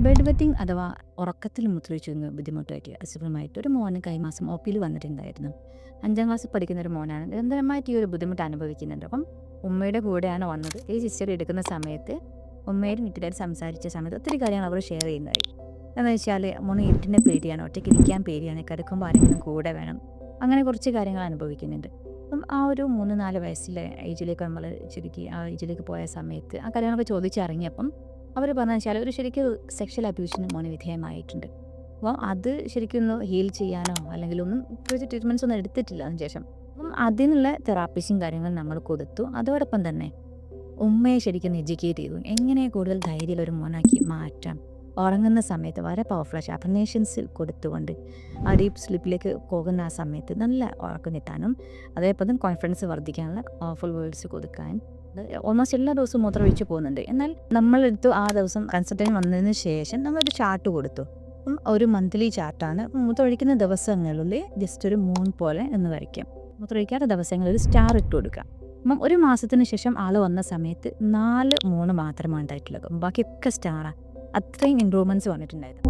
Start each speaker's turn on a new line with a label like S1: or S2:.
S1: Bed wetting അഥവാ ഉറക്കത്തിൽ മൂത്രമൊഴിക്കുന്ന ബുദ്ധിമുട്ടായിട്ട് അസുഖമായിട്ട് ഒരു മോന് കൈമാസം ഒ പിയിൽ വന്നിട്ടുണ്ടായിരുന്നു. 5ാം ക്ലാസ്സിൽ പഠിക്കുന്ന ഒരു മോനാണ്. നിരന്തരമായിട്ട് ഈ ഒരു ബുദ്ധിമുട്ട് അനുഭവിക്കുന്നുണ്ട്. അപ്പം ഉമ്മയുടെ കൂടെയാണ് വന്നത്. ഈ ഹിസ്റ്ററി എടുക്കുന്ന സമയത്ത് ഉമ്മയുടെ വീട്ടിലായിട്ട് സംസാരിച്ച സമയത്ത് ഒത്തിരി കാര്യങ്ങൾ അവർ ഷെയർ ചെയ്യുന്നതായി. എന്താണെന്ന് വെച്ചാൽ മോന് ഇരുട്ടിനെ പേടിയാണ്, ഒറ്റയ്ക്ക് ഇരിക്കാൻ പേടിയാണ്, കിടക്കുമ്പോൾ ആരെങ്കിലും കൂടെ വേണം, അങ്ങനെ കുറച്ച് കാര്യങ്ങൾ അനുഭവിക്കുന്നുണ്ട്. അപ്പം ആ ഒരു 3-4 വയസ്സിലെ ഏജിലേക്ക് നമ്മൾ ശരിക്കും ആ ഏജിലേക്ക് പോയ സമയത്ത് ആ കാര്യങ്ങളൊക്കെ ചോദിച്ചറിഞ്ഞപ്പം അവർ പറഞ്ഞതെന്ന് വെച്ചാൽ ഒരു ശരിക്കും സെക്ഷൽ അബ്യൂസിന് മോന് വിധേയമായിട്ടുണ്ട്. അപ്പോൾ അത് ശരിക്കും ഒന്ന് ഹീൽ ചെയ്യാനോ അല്ലെങ്കിൽ ഒന്നും പ്രത്യേകിച്ച് ട്രീറ്റ്മെൻറ്റ്സ് ഒന്നും എടുത്തിട്ടില്ല അതിന് ശേഷം. അപ്പം അതിനുള്ള തെറാപ്പീസും കാര്യങ്ങളും നമ്മൾ കൊടുത്തു. അതോടൊപ്പം തന്നെ ഉമ്മയെ ശരിക്കും എഡ്യൂക്കേറ്റ് ചെയ്തു. എങ്ങനെ കൂടുതൽ ധൈര്യമുള്ള ഒരു മോനാക്കി മാറ്റാം. ഉറങ്ങുന്ന സമയത്ത് വളരെ പവർഫുൾ അഫർമേഷൻസ് കൊടുത്തുകൊണ്ട് ആ ഡീപ്പ് സ്ലീപ്പിലേക്ക് പോകുന്ന ആ സമയത്ത് നല്ല ഉറക്കം കിട്ടാനും അതേപോലെ തന്നെ കോൺഫിഡൻസ് വർദ്ധിക്കാനുള്ള പവർഫുൾ വേർഡ്സ് കൊടുക്കാൻ ഓൾമോസ്റ്റ് എല്ലാ ദിവസവും മൂത്രമൊഴിച്ച് പോകുന്നുണ്ട്. എന്നാൽ നമ്മളെടുത്തു ആ ദിവസം കൺസൾട്ടൻറ്റ് വന്നതിന് ശേഷം നമ്മളൊരു ചാർട്ട് കൊടുത്തു. അപ്പം ഒരു മന്ത്ലി ചാർട്ടാണ്. മൂത്രമൊഴിക്കുന്ന ദിവസങ്ങളിൽ ജസ്റ്റ് ഒരു മൂൺ പോലെ എന്ന് വരയ്ക്കാം. മൂത്രമൊഴിക്കാത്ത ദിവസങ്ങളിൽ ഒരു സ്റ്റാർ ഇട്ട് കൊടുക്കുക. അപ്പം ഒരു മാസത്തിന് ശേഷം ആൾ വന്ന സമയത്ത് 4 മൂണ് മാത്രമാണ് ഉണ്ടായിട്ടുള്ളത്. ബാക്കിയൊക്കെ സ്റ്റാറാണ്. അത്രയും ഇമ്പ്രൂവ്മെൻറ്റ്സ് വന്നിട്ടുണ്ടായിരുന്നു.